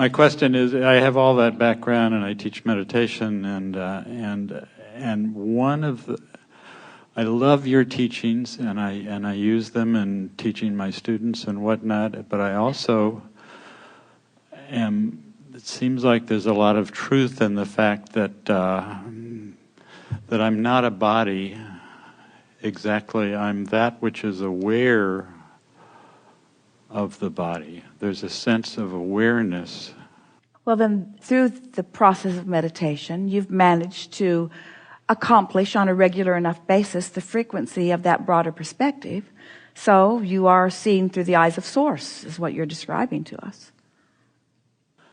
My question is, I have all that background and I teach meditation and one of the, I love your teachings and I use them in teaching my students and whatnot, but I also it seems like there's a lot of truth in the fact that that I'm not a body exactly. I'm that which is aware of the body. There's a sense of awareness. Well, then, through the process of meditation, you've managed to accomplish on a regular enough basis the frequency of that broader perspective. So you are seeing through the eyes of Source, is what you're describing to us.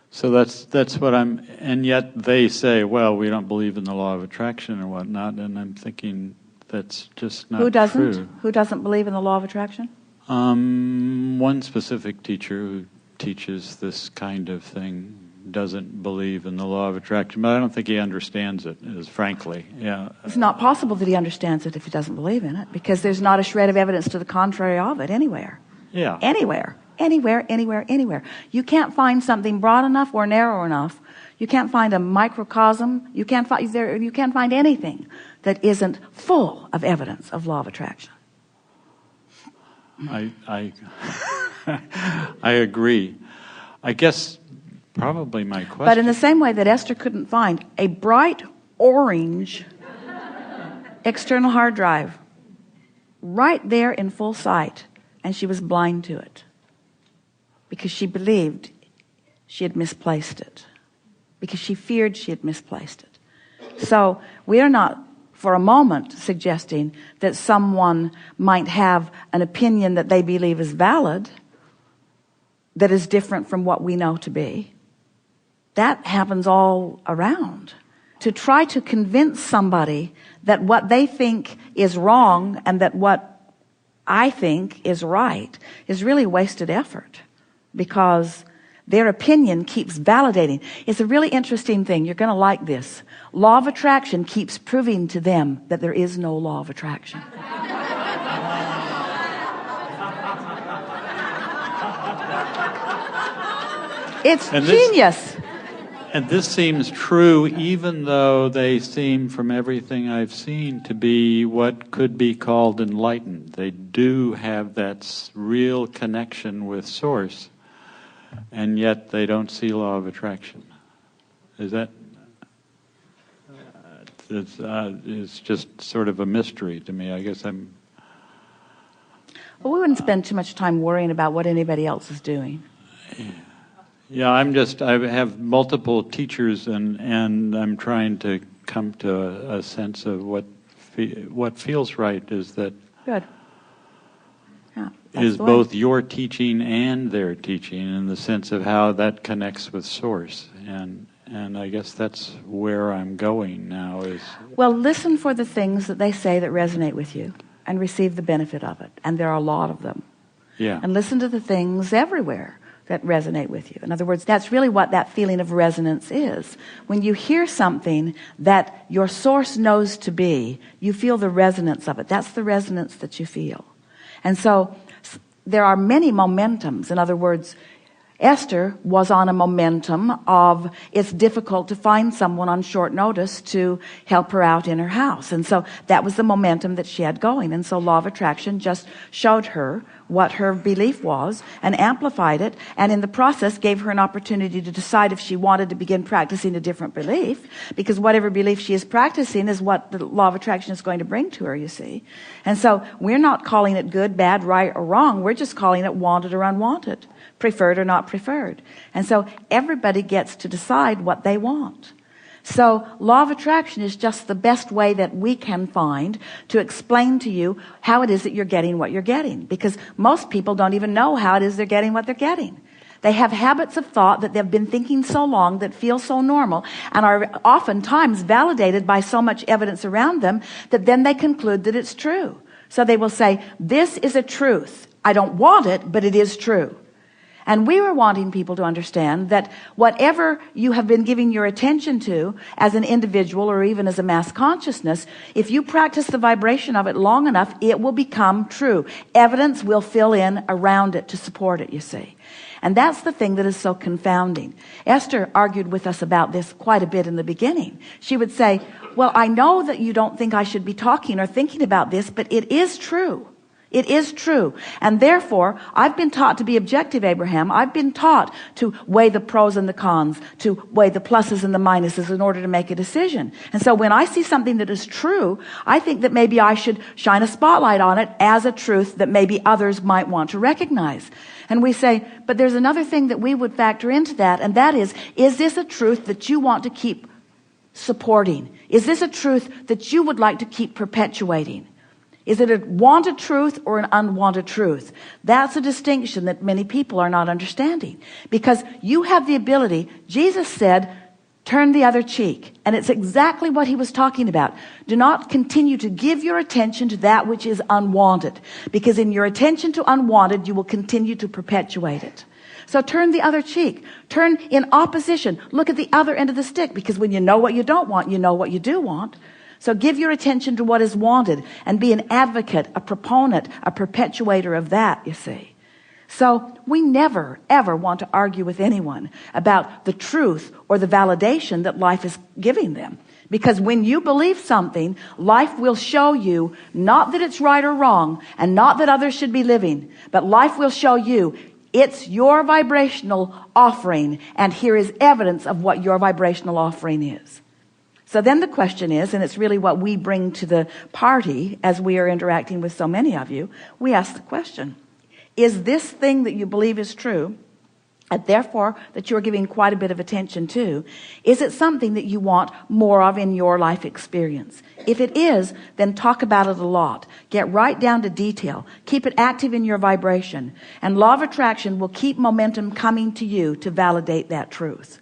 So that's what I'm, and yet they say, well, we don't believe in the law of attraction or whatnot, and I'm thinking that's just not true. Who doesn't believe in the law of attraction? One specific teacher who teaches this kind of thing doesn't believe in the law of attraction, but I don't think he understands it, frankly. Yeah. It's not possible that he understands it if he doesn't believe in it, because there's not a shred of evidence to the contrary of it anywhere. Yeah. Anywhere. You can't find something broad enough or narrow enough. You can't find a microcosm. You can't find anything that isn't full of evidence of law of attraction. I agree. I guess probably my question. But in the same way that Esther couldn't find a bright orange external hard drive right there in full sight, and she was blind to it because she believed she had misplaced it, because she feared she had misplaced it. So we are not for a moment suggesting that someone might have an opinion that they believe is valid that is different from what we know to be. That happens all around. To try to convince somebody that what they think is wrong and that what I think is right is really wasted effort, because their opinion keeps validating. It's a really interesting thing. You're going to like this. Law of attraction keeps proving to them that there is no law of attraction. It's genius. And this seems true even though they seem, from everything I've seen, to be what could be called enlightened. They do have that real connection with Source, and yet they don't see law of attraction. Is that... it's just sort of a mystery to me. I guess I'm... Well, we wouldn't spend too much time worrying about what anybody else is doing. Yeah, I have multiple teachers, and I'm trying to come to a sense of what feels right is that... Good. Yeah, is both your teaching and their teaching, in the sense of how that connects with Source. And I guess that's where I'm going now is... Well, listen for the things that they say that resonate with you and receive the benefit of it. And there are a lot of them. Yeah. And listen to the things everywhere that resonate with you. In other words, that's really what that feeling of resonance is. When you hear something that your Source knows to be, you feel the resonance of it. That's the resonance that you feel. And so there are many momentums. In other words, Esther was on a momentum of it's difficult to find someone on short notice to help her out in her house. And so that was the momentum that she had going. And so law of attraction just showed her what her belief was and amplified it, and in the process gave her an opportunity to decide if she wanted to begin practicing a different belief, because whatever belief she is practicing is what the law of attraction is going to bring to her, you see. And so we're not calling it good, bad, right, or wrong. We're just calling it wanted or unwanted, preferred or not preferred. And so everybody gets to decide what they want. So law of attraction is just the best way that we can find to explain to you how it is that you're getting what you're getting, because most people don't even know how it is they're getting what they're getting. They have habits of thought that they've been thinking so long that feel so normal and are oftentimes validated by so much evidence around them that then they conclude that it's true. So they will say, this is a truth. I don't want it, but it is true. And we were wanting people to understand that whatever you have been giving your attention to as an individual or even as a mass consciousness, if you practice the vibration of it long enough, it will become true. Evidence will fill in around it to support it, you see. And that's the thing that is so confounding. Esther argued with us about this quite a bit in the beginning. She would say, well, I know that you don't think I should be talking or thinking about this, but it is true. It is true. And therefore, I've been taught to be objective, Abraham. I've been taught to weigh the pros and the cons, to weigh the pluses and the minuses in order to make a decision. And so when I see something that is true, I think that maybe I should shine a spotlight on it as a truth that maybe others might want to recognize. And we say, but there's another thing that we would factor into that, and that is this a truth that you want to keep supporting? Is this a truth that you would like to keep perpetuating? Is it a wanted truth or an unwanted truth? That's a distinction that many people are not understanding. Because you have the ability, Jesus said, turn the other cheek. And it's exactly what he was talking about. Do not continue to give your attention to that which is unwanted. Because in your attention to unwanted, you will continue to perpetuate it. So turn the other cheek. Turn in opposition. Look at the other end of the stick. Because when you know what you don't want, you know what you do want. So give your attention to what is wanted and be an advocate, a proponent, a perpetuator of that, you see. So we never, ever want to argue with anyone about the truth or the validation that life is giving them. Because when you believe something, life will show you not that it's right or wrong and not that others should be living, but life will show you it's your vibrational offering, and here is evidence of what your vibrational offering is. So then the question is, and it's really what we bring to the party as we are interacting with so many of you, we ask the question, is this thing that you believe is true, and therefore that you're giving quite a bit of attention to, is it something that you want more of in your life experience? If it is, then talk about it a lot. Get right down to detail. Keep it active in your vibration. And law of attraction will keep momentum coming to you to validate that truth.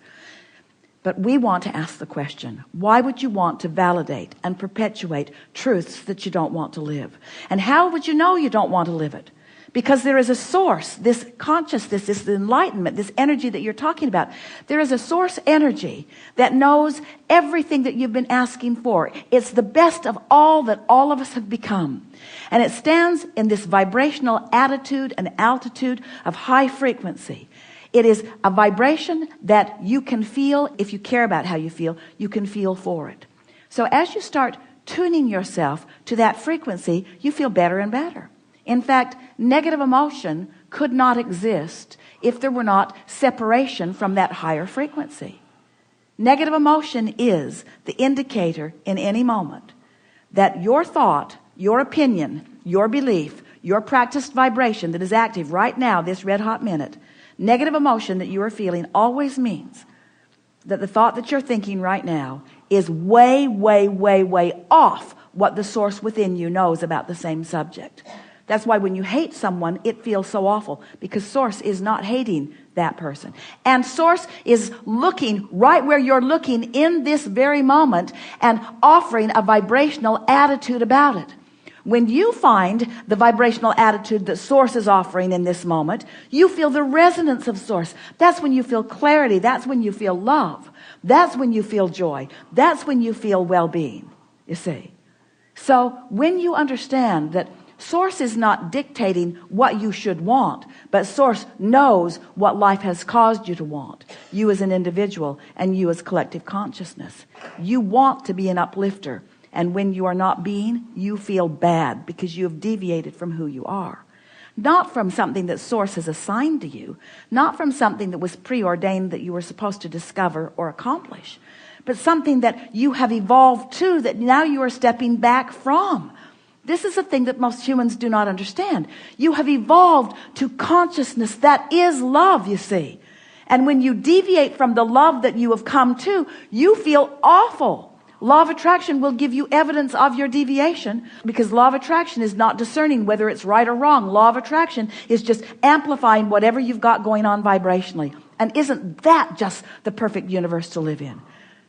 But we want to ask the question, why would you want to validate and perpetuate truths that you don't want to live? And how would you know you don't want to live it? Because there is a source, this consciousness, this enlightenment, this energy that you're talking about. There is a source energy that knows everything that you've been asking for. It's the best of all that all of us have become. And it stands in this vibrational attitude and altitude of high frequency. It is a vibration that you can feel. If you care about how you can feel for it. So as you start tuning yourself to that frequency, you feel better and better. In fact, negative emotion could not exist if there were not separation from that higher frequency. Negative emotion is the indicator in any moment that your thought, your opinion, your belief, your practiced vibration that is active right now, this red hot minute, negative emotion that you are feeling always means that the thought that you're thinking right now is way, way, way, way off what the source within you knows about the same subject. That's why when you hate someone, it feels so awful, because source is not hating that person. And source is looking right where you're looking in this very moment and offering a vibrational attitude about it. When you find the vibrational attitude that source is offering in this moment, you feel the resonance of source. That's when you feel clarity. That's when you feel love. That's when you feel joy. That's when you feel well-being, you see. So when you understand that source is not dictating what you should want, but source knows what life has caused you to want. You as an individual and you as collective consciousness. You want to be an uplifter. And when you are not being, you feel bad because you have deviated from who you are. Not from something that source has assigned to you. Not from something that was preordained that you were supposed to discover or accomplish. But something that you have evolved to, that now you are stepping back from. This is a thing that most humans do not understand. You have evolved to consciousness that is love, you see. And when you deviate from the love that you have come to, you feel awful. Law of attraction will give you evidence of your deviation, because law of attraction is not discerning whether it's right or wrong. Law of attraction is just amplifying whatever you've got going on vibrationally. And isn't that just the perfect universe to live in?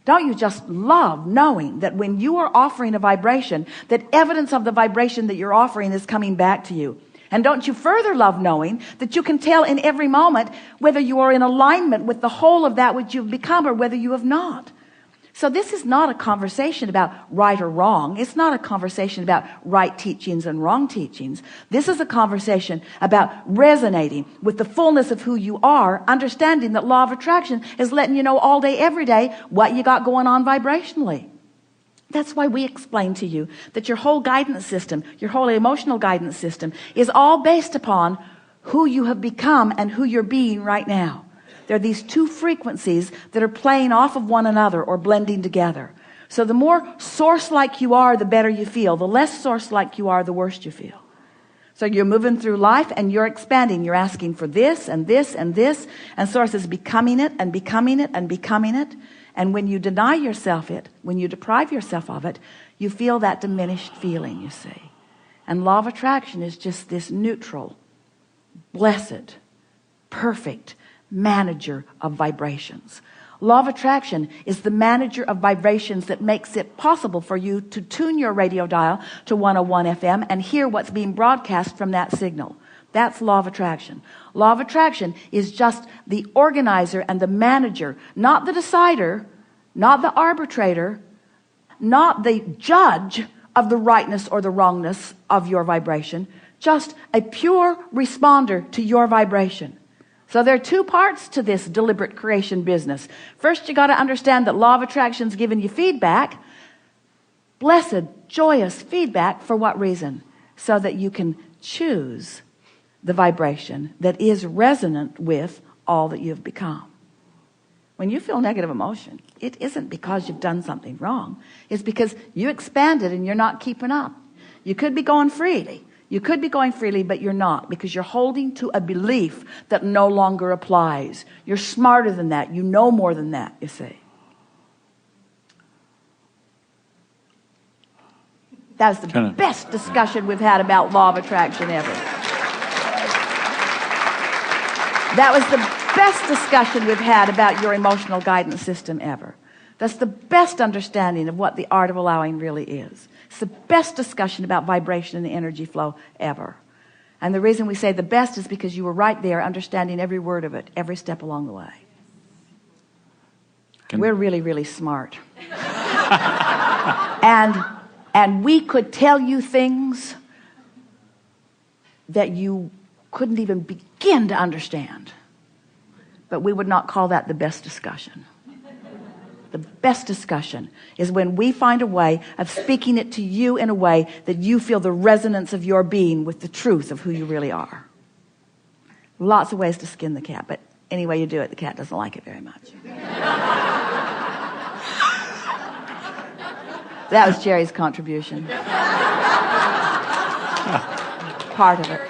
Don't you just love knowing that when you are offering a vibration, that evidence of the vibration that you're offering is coming back to you? And don't you further love knowing that you can tell in every moment whether you are in alignment with the whole of that which you've become or whether you have not. So this is not a conversation about right or wrong. It's not a conversation about right teachings and wrong teachings. This is a conversation about resonating with the fullness of who you are, understanding that law of attraction is letting you know all day, every day, what you got going on vibrationally. That's why we explain to you that your whole guidance system, your whole emotional guidance system, is all based upon who you have become and who you're being right now. There are these two frequencies that are playing off of one another or blending together. So the more source-like you are, the better you feel. The less source-like you are, the worse you feel. So you're moving through life and you're expanding. You're asking for this and this and this, and source is becoming it and becoming it and becoming it. And when you deny yourself it, when you deprive yourself of it, you feel that diminished feeling, you see. And law of attraction is just this neutral, blessed, perfect manager of vibrations. Law of attraction is the manager of vibrations that makes it possible for you to tune your radio dial to 101 FM and hear what's being broadcast from that signal. That's law of attraction. Law of attraction is just the organizer and the manager, not the decider, not the arbitrator, not the judge of the rightness or the wrongness of your vibration, just a pure responder to your vibration. So there are two parts to this deliberate creation business. First, you got to understand that law of attraction is giving you feedback, blessed, joyous feedback. For what reason? So that you can choose the vibration that is resonant with all that you've become. When you feel negative emotion, it isn't because you've done something wrong. It's because you expanded and you're not keeping up. You could be going freely. You could be going freely, but you're not, because you're holding to a belief that no longer applies. You're smarter than that. You know more than that, you see. That was the best discussion we've had about law of attraction ever. That was the best discussion we've had about your emotional guidance system ever. That's the best understanding of what the art of allowing really is. It's the best discussion about vibration and the energy flow ever. And the reason we say the best is because you were right there understanding every word of it, every step along the way. We're really, really smart. And we could tell you things that you couldn't even begin to understand. But we would not call that the best discussion. The best discussion is when we find a way of speaking it to you in a way that you feel the resonance of your being with the truth of who you really are. Lots of ways to skin the cat, but any way you do it, the cat doesn't like it very much. That was Jerry's contribution. Part of it.